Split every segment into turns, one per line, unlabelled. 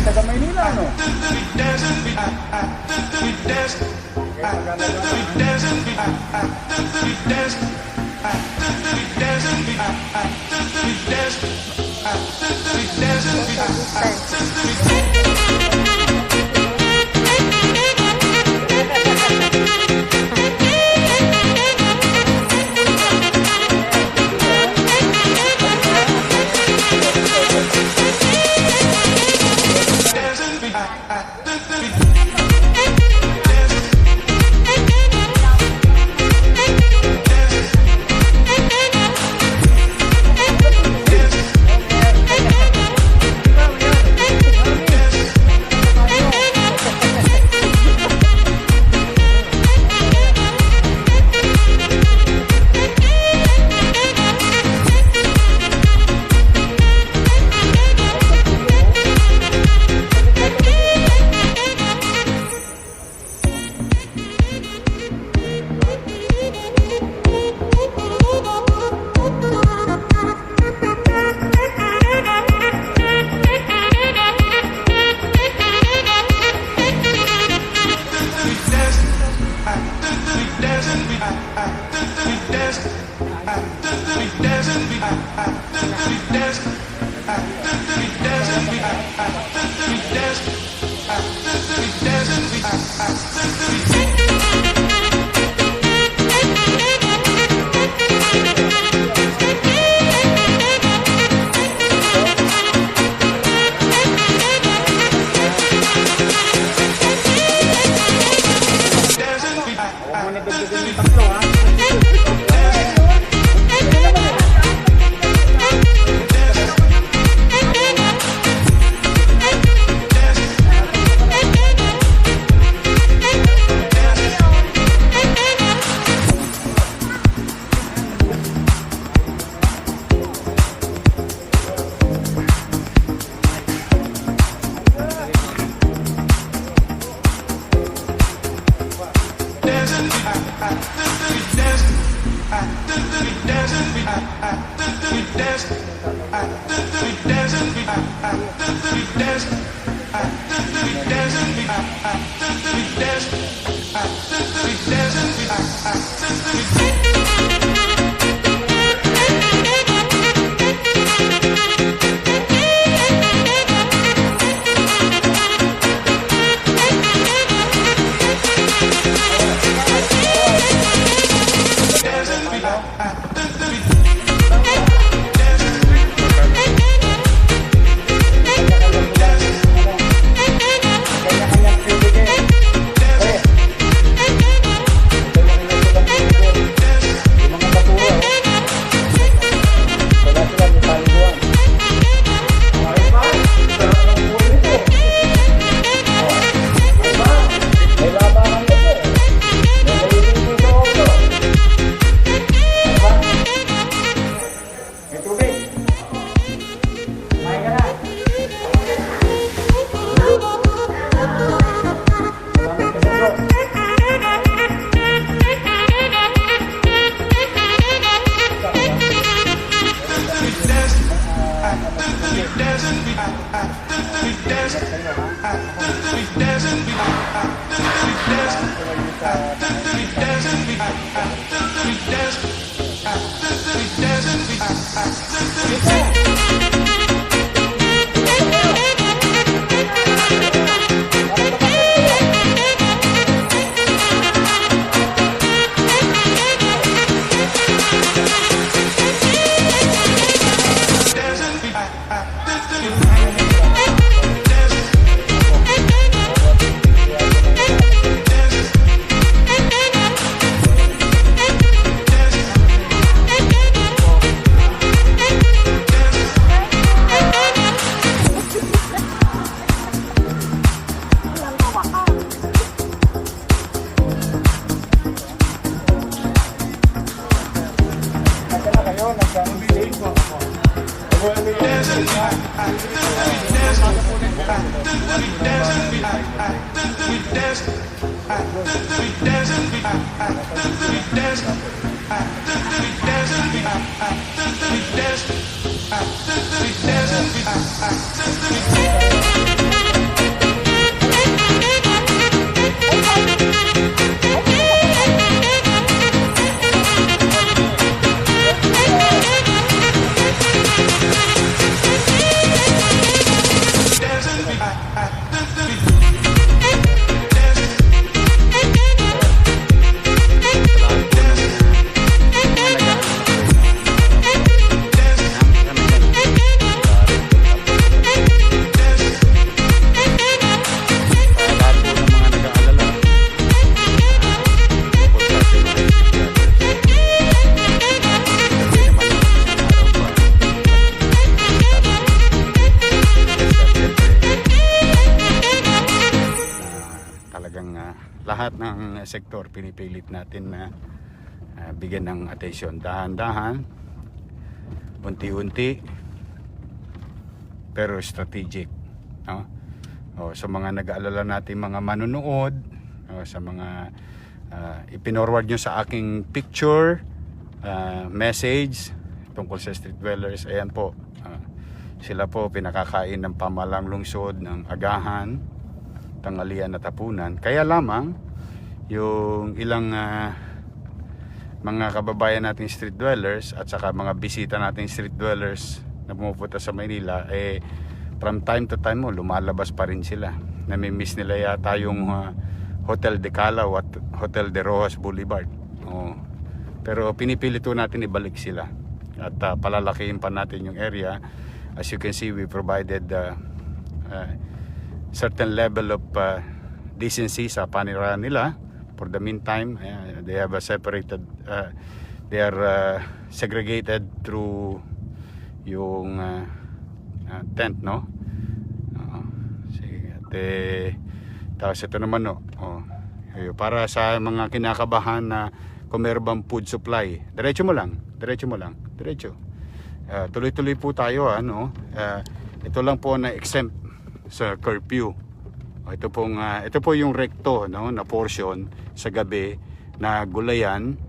taga Maynila, ano? Huwag mo na dagdagan yung tatlo, ha?
Lahat ng sektor pinipilit natin na bigyan ng atensyon, dahan-dahan, unti-unti, pero strategic, no? Sa mga nag-aalala natin mga manunood, sa mga ipinorward nyo sa aking picture, message tungkol sa street dwellers, ayan po, sila po pinakakain ng pamalang lungsod ng agahan, tanghalian at hapunan. Kaya lamang yung ilang mga kababayan nating street dwellers at saka mga bisita nating street dwellers na pumupunta sa Maynila, from time to time lumalabas pa rin sila. Namimiss nila yata yung Hotel de Calao at Hotel de Rojas Boulevard. Pero pinipilito natin ibalik sila at palalakihin pa natin yung area. As you can see, we provided certain level of decency sa panirahan nila, for the meantime. They have a separated, they are segregated through yung tent, no? Sige. Tapos ito naman, no? Para sa mga kinakabahan na kung meron bang food supply, diretso mo lang. Tuloy-tuloy po tayo, ano? Ito lang po na exempt sa curfew. Ito po yung recto, no, na portion sa gabi na gulayan.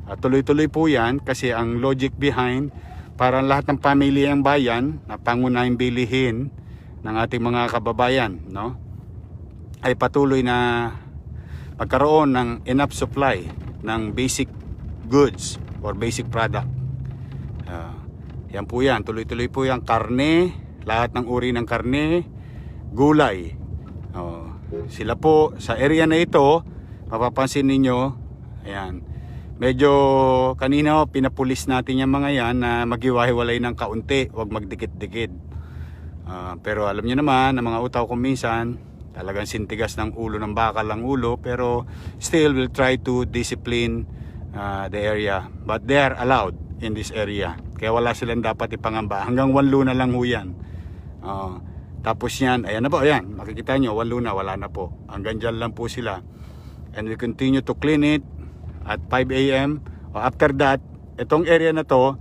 Tuloy-tuloy po yan kasi ang logic behind, para lahat ng pamilyang bayan na pangunahing bilihin ng ating mga kababayan, no, ay patuloy na magkaroon ng enough supply ng basic goods or basic product. Yan po yan, tuloy-tuloy po yan. Karne, lahat ng uri ng karne, gulay. Sila po sa area na ito, mapapansin ninyo, ayan, medyo kanina pinapulis natin yung mga yan na maghiwa-hiwalay ng kaunti, huwag magdikit-dikit. Pero alam niyo naman, ang mga utaw kung minsan talagang sintigas ng ulo ng bakal ang ulo, pero still will try to discipline the area, but they are allowed in this area, kaya wala silang dapat ipangamba. Hanggang 1 luna lang ho yan. Tapos yan, ayan na po, ayan, makikita nyo, 1 luna, wala na po. Hanggang dyan lang po sila. And we continue to clean it at 5 a.m. After that, itong area na to,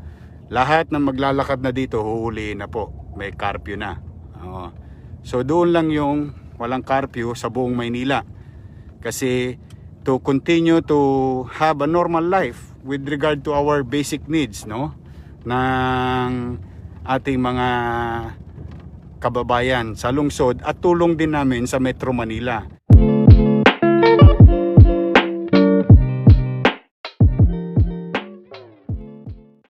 lahat ng maglalakad na dito, huhuliin na po. May curfew na. So doon lang yung walang curfew sa buong Maynila. Kasi to continue to have a normal life with regard to our basic needs, no, ng ating mga kababayan sa lungsod at tulong din namin sa Metro Manila.